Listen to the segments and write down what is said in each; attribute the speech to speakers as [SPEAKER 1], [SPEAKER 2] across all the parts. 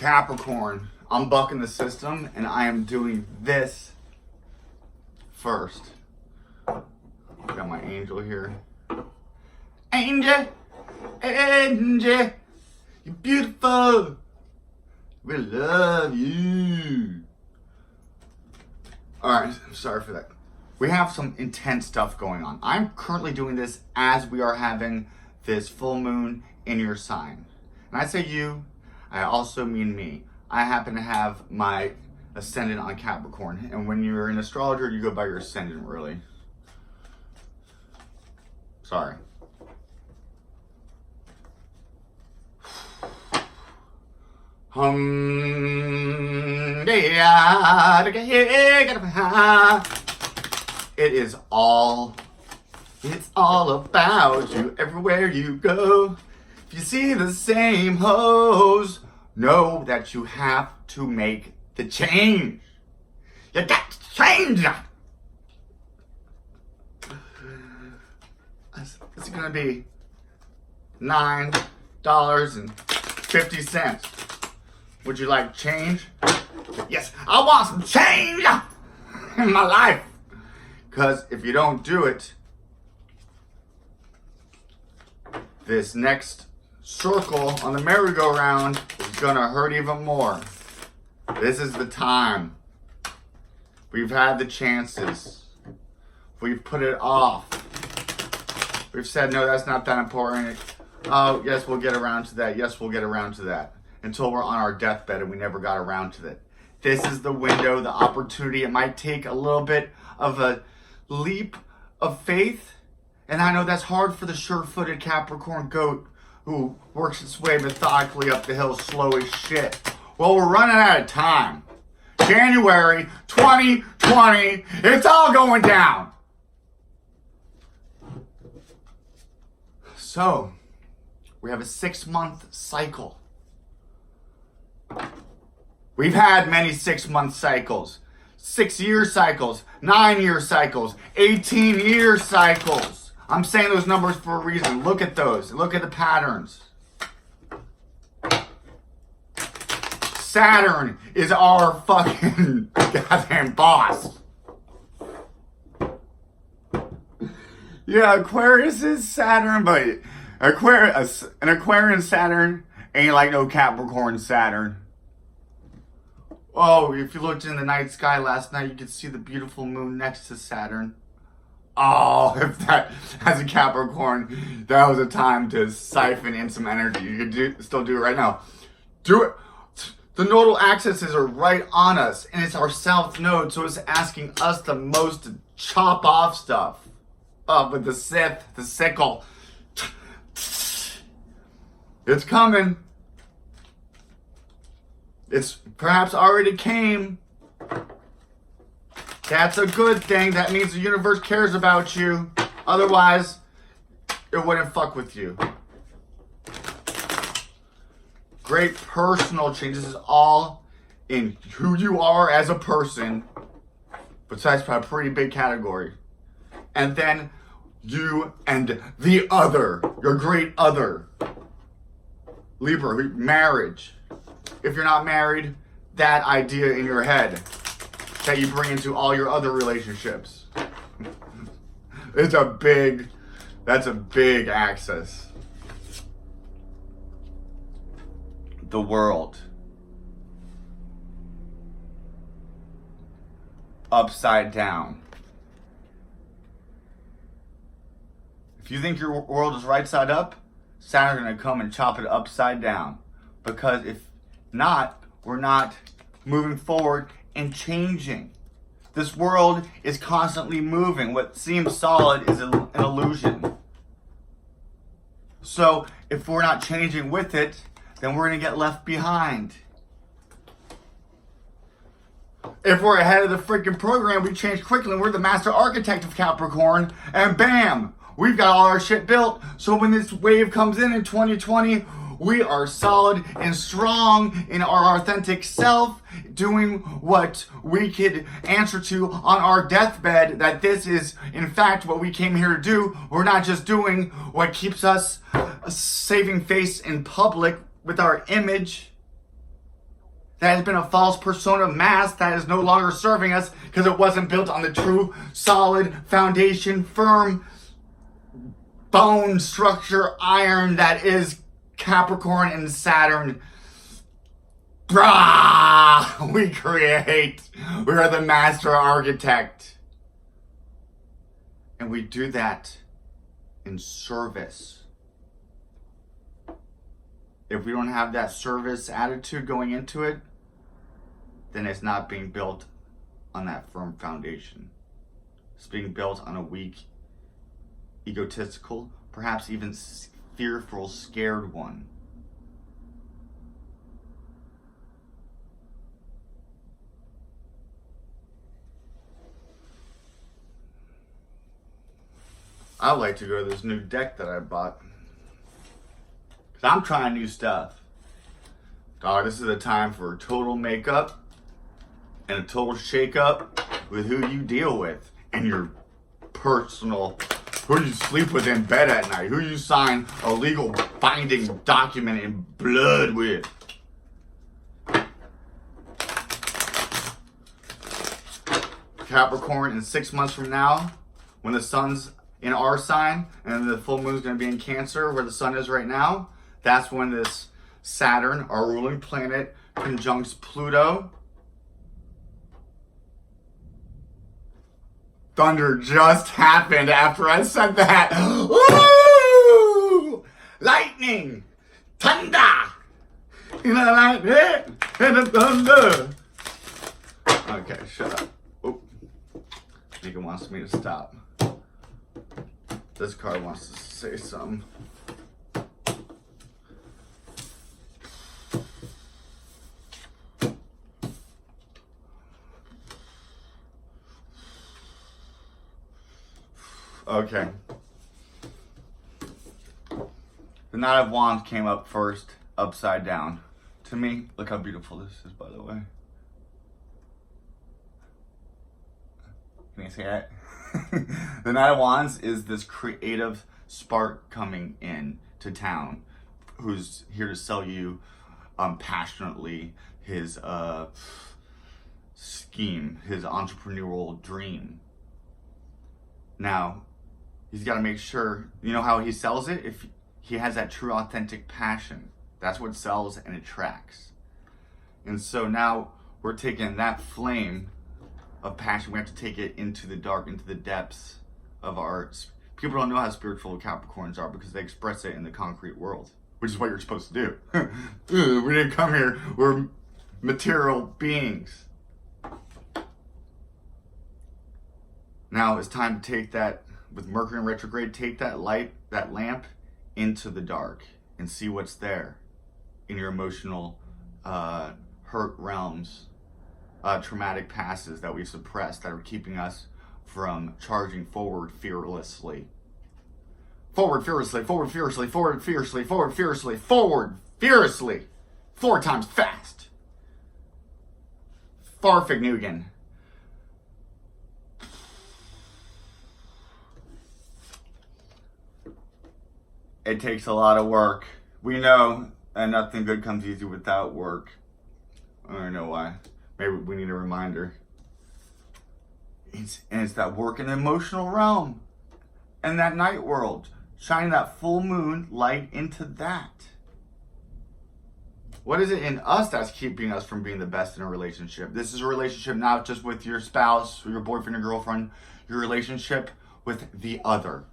[SPEAKER 1] Capricorn, I'm bucking the system and I am doing this first. Got my angel here. Angel, angel, you're beautiful. We love you. Alright, sorry for that. We have some intense stuff going on. I'm currently doing this as we are having this full moon in your sign. And I say you, I also mean me. I happen to have my ascendant on Capricorn. And when you're an astrologer, you go by your ascendant, really. Sorry. It's all about you everywhere you go. If you see the same hoes, know that you have to make the change. You got to change. It's gonna be $9.50. Would you like change? Yes, I want some change in my life. Because if you don't do it, this next circle on the merry-go-round is gonna hurt even more. This is the time. We've had the chances. We've put it off. We've said, no, that's not that important. Oh, yes, we'll get around to that. Yes, we'll get around to that. Until we're on our deathbed and we never got around to it. This is the window, the opportunity. It might take a little bit of a leap of faith. And I know that's hard for the sure-footed Capricorn goat who works its way methodically up the hill slow as shit. Well, we're running out of time. January 2020, it's all going down. So, we have a 6-month cycle. We've had many 6-month cycles, 6-year cycles, 9-year cycles, 18-year cycles. I'm saying those numbers for a reason. Look at those. Look at the patterns. Saturn is our fucking goddamn boss. Yeah, Aquarius is Saturn, but an Aquarian Saturn ain't like no Capricorn Saturn. Oh, if you looked in the night sky last night, you could see the beautiful moon next to Saturn. Oh, if that, as a Capricorn, that was a time to siphon in some energy. You could still do it right now. Do it. The nodal axes are right on us, and it's our south node, so it's asking us the most to chop off stuff. With the scythe, the sickle. It's coming. It's perhaps already came. That's a good thing. That means the universe cares about you. Otherwise, it wouldn't fuck with you. Great personal changes is all in who you are as a person, besides a pretty big category. And then you and the other, your great other. Libra, marriage. If you're not married, that idea in your head that you bring into all your other relationships. That's a big axis. The world. Upside down. If you think your world is right side up, Saturn's going to come and chop it upside down. Because if not, we're not moving forward and changing. This world is constantly moving. What seems solid is an illusion. So if we're not changing with it, then we're going to get left behind. If we're ahead of the freaking program, we change quickly and we're the master architect of Capricorn, and bam, we've got all our shit built. So when this wave comes in 2020, we are solid and strong in our authentic self, doing what we could answer to on our deathbed, that this is, in fact, what we came here to do. We're not just doing what keeps us saving face in public with our image. that has been a false persona mask that is no longer serving us because it wasn't built on the true, solid foundation, firm bone structure iron that is Capricorn and Saturn. Brah! We create. We are the master architect. And we do that in service. If we don't have that service attitude going into it, then it's not being built on that firm foundation. It's being built on a weak, egotistical, perhaps even fearful, scared one. I like to go to this new deck that I bought. Because I'm trying new stuff. Dog, this is a time for total makeup and a total shake-up with who you deal with in your personal, who you sleep with in bed at night, who you sign a legal binding document in blood with. Capricorn, in 6 months from now, when the sun's in our sign and the full moon's going to be in Cancer, where the sun is right now, that's when this Saturn, our ruling planet, conjuncts Pluto. Thunder just happened after I said that. Woo! Lightning! Thunder! You know, lightning and the thunder. Okay, shut up. Oh, Nika wants me to stop. This card wants to say something. Okay. The Knight of Wands came up first, upside down. To me, look how beautiful this is, by the way. Can you see that? The Knight of Wands is this creative spark coming in to town, who's here to sell you passionately his scheme, his entrepreneurial dream. Now, he's got to make sure, you know how he sells it? If he has that true authentic passion, that's what sells and attracts. And so now we're taking that flame of passion, we have to take it into the dark, into the depths of our... People don't know how spiritual Capricorns are because they express it in the concrete world, which is what you're supposed to do. We didn't come here, we're material beings. Now it's time to take that, with Mercury in retrograde, take that light, that lamp, into the dark and see what's there in your emotional hurt realms, traumatic passes that we suppressed that are keeping us from charging forward fearlessly. Forward fearlessly, forward fiercely, forward fiercely, forward fiercely, forward fiercely. 4 times fast. Farfignugan. It takes a lot of work. We know, and nothing good comes easy without work. I don't know why. Maybe we need a reminder. It's that work in the emotional realm and that night world. Shining that full moon light into that. What is it in us that's keeping us from being the best in a relationship? This is a relationship not just with your spouse or your boyfriend or girlfriend, your relationship with the other.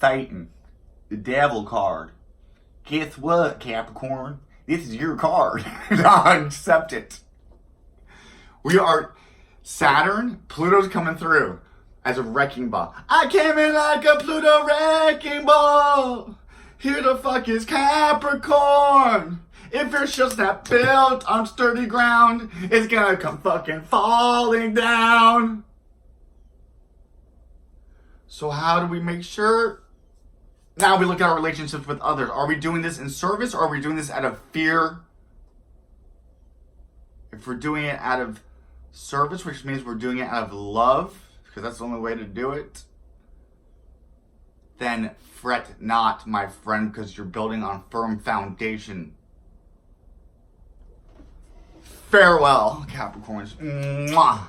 [SPEAKER 1] Satan, the devil card. Guess what, Capricorn? This is your card. Accept it. We are Saturn, Pluto's coming through as a wrecking ball. I came in like a Pluto wrecking ball. Who the fuck is Capricorn? If your ship's not built on sturdy ground, it's gonna come fucking falling down. So how do we make sure? Now we look at our relationships with others. Are we doing this in service or are we doing this out of fear? If we're doing it out of service, which means we're doing it out of love, because that's the only way to do it, then fret not, my friend, because you're building on firm foundation. Farewell, Capricorns. Mwah.